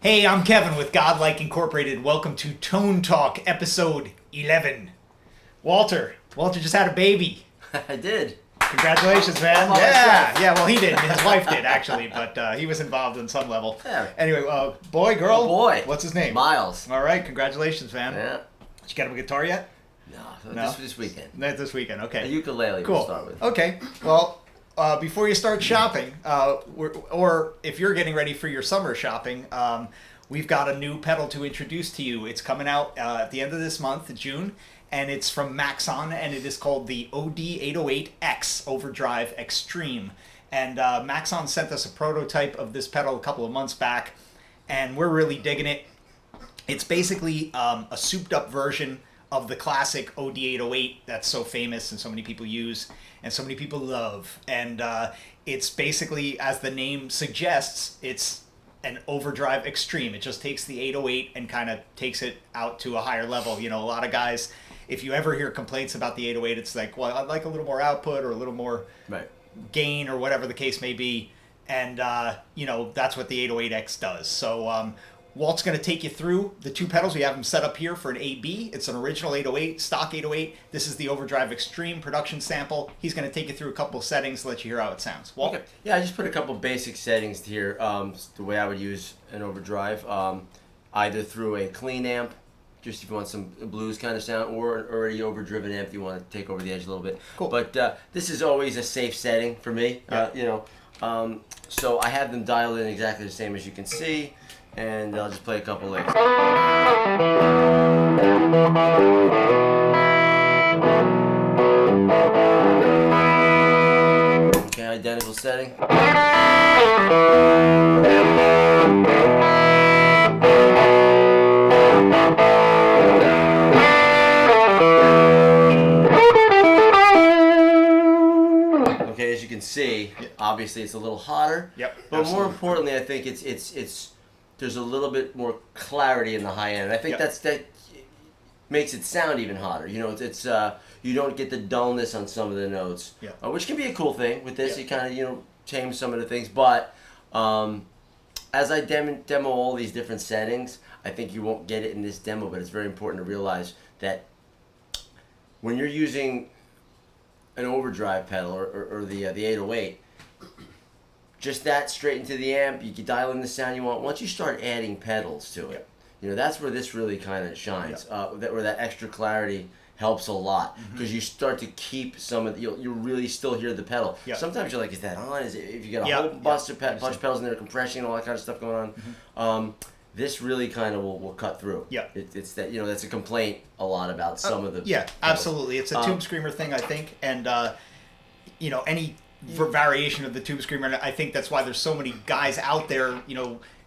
Hey, I'm Kevin with Godlike Incorporated. Welcome to Tone Talk, episode 11. Walter just had a baby. I did. Congratulations, man. Yeah, well, he didn't. His wife did, actually, but he was involved on some level. Yeah. Anyway, boy, girl? Boy. What's his name? Miles. All right, congratulations, man. Yeah. Did you get him a guitar yet? No. This weekend. Not this weekend, okay. A ukulele Cool. to start with. Okay, well, before you start shopping, or if you're getting ready for your summer shopping, we've got a new pedal to introduce to you. It's coming out at the end of this month, June, and it's from Maxon, and it is called the OD808X Overdrive Extreme. And Maxon sent us a prototype of this pedal a couple of months back, and we're really digging it. It's basically a souped-up version of the classic OD808 that's so famous and so many people use and so many people love. And it's basically, as the name suggests, it's an overdrive extreme. It just takes the 808 and kind of takes it out to a higher level. You know, a lot of guys, if you ever hear complaints about the 808, it's like, well, I'd like a little more output or a little more gain or whatever the case may be. And, that's what the 808X does. So Walt's going to take you through the two pedals. We have them set up here for an AB. It's an original 808, stock 808. This is the Overdrive Extreme production sample. He's going to take you through a couple of settings to let you hear how it sounds. Walt? Okay. Yeah, I just put a couple basic settings here, the way I would use an overdrive, either through a clean amp, just if you want some blues kind of sound, or an already overdriven amp if you want to take over the edge a little bit. Cool. But this is always a safe setting for me, Yeah. So I have them dialed in exactly the same as you can see. And I'll just play a couple licks. Okay, identical setting. Okay, as you can see, obviously it's a little hotter. Yep. But Absolutely. more importantly, I think it's there's a little bit more clarity in the high end. And I think that makes it sound even hotter. You know, it's you don't get the dullness on some of the notes, which can be a cool thing with this. You kind of tame some of the things. But as I demo all these different settings, I think you won't get it in this demo. But it's very important to realize that when you're using an overdrive pedal or the 808. Just that straight into the amp, you can dial in the sound you want. Once you start adding pedals to it, that's where this really kind of shines. Where that extra clarity helps a lot, because you start to keep some of you'll really still hear the pedal. Sometimes you're like, is that on? Is it, if you got a whole bunch of pedals in there, compression, all that kind of stuff going on. This really kind of will cut through. It's that that's a complaint a lot about some of the pedals. Absolutely. It's a tube screamer thing, I think, and any variation of the tube screamer, and I think that's why there's so many guys out there,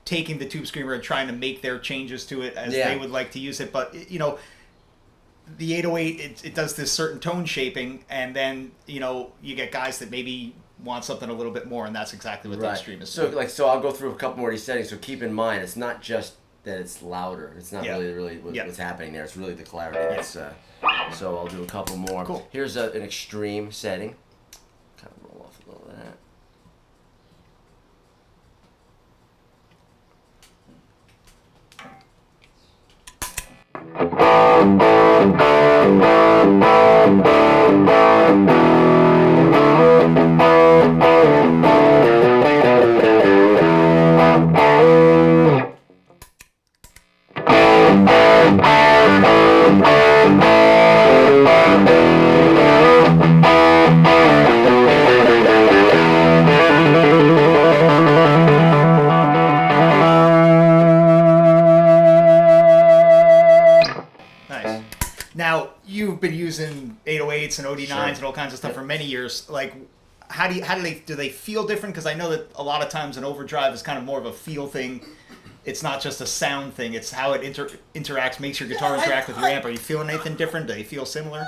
taking the tube screamer and trying to make their changes to it as they would like to use it. But the 808, it does this certain tone shaping, and then you get guys that maybe want something a little bit more, and that's exactly what the Extreme is. So I'll go through a couple more of these settings. So keep in mind, it's not just that it's louder. It's not really what's happening there. It's really the clarity. So I'll do a couple more. Cool. Here's an extreme setting. Kind of roll off a little of that. Now, you've been using 808s and OD9s and all kinds of stuff for many years. Like, do they feel different? Because I know that a lot of times an overdrive is kind of more of a feel thing. It's not just a sound thing. It's how it interacts, makes your guitar interact with your amp. Are you feeling anything different? Do they feel similar?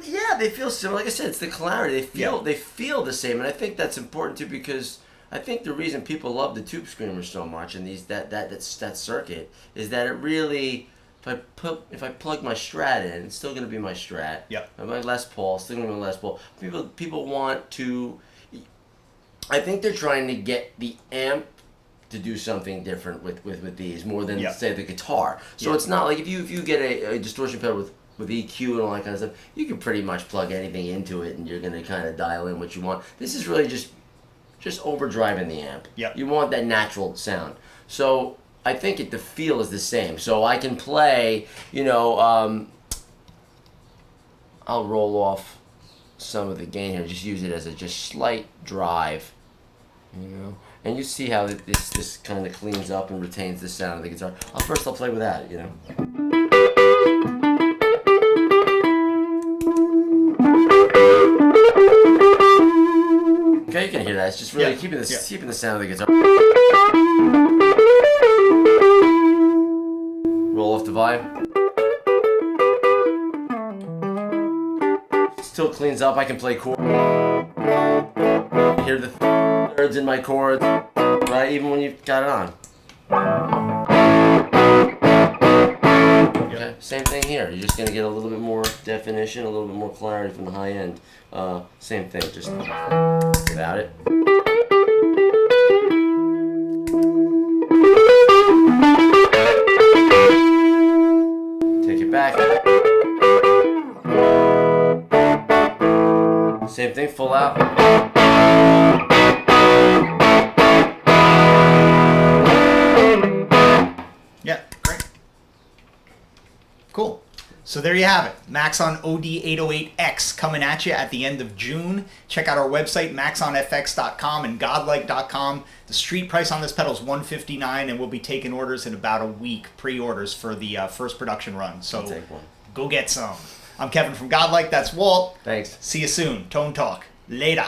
Yeah, they feel similar. Like I said, it's the clarity. They feel the same, and I think that's important too, because I think the reason people love the tube screamers so much and that circuit is that it really, if I plug my Strat in, it's still going to be my Strat. Yeah. My Les Paul, still going to be my Les Paul. People want to. I think they're trying to get the amp to do something different with these more than Yeah. say the guitar. So it's not like if you get a distortion pedal with EQ and all that kind of stuff, you can pretty much plug anything into it and you're gonna kind of dial in what you want. This is really just overdriving the amp. Yep. You want that natural sound. So I think the feel is the same. So I can play, I'll roll off some of the gain here. Just use it as a just slight drive, And you see how this kind of cleans up and retains the sound of the guitar. I'll play with that, Okay, you can hear that. It's just really keeping the sound of the guitar. Roll off the volume. Still cleans up. I can play chords. Hear the thirds in my chords, right? Even when you've got it on. Okay, same thing here. You're just gonna get a little bit more definition, a little bit more clarity from the high end. Same thing, just without it. Take it back. Same thing, full out. Yeah, great. Cool. So there you have it. Maxon OD808X coming at you at the end of June. Check out our website, maxonfx.com and godlike.com. The street price on this pedal is $159, and we'll be taking orders in about a week, pre-orders for the first production run. So Take one. Go get some. I'm Kevin from Godlike. That's Walt. Thanks. See you soon. Tone Talk. Later.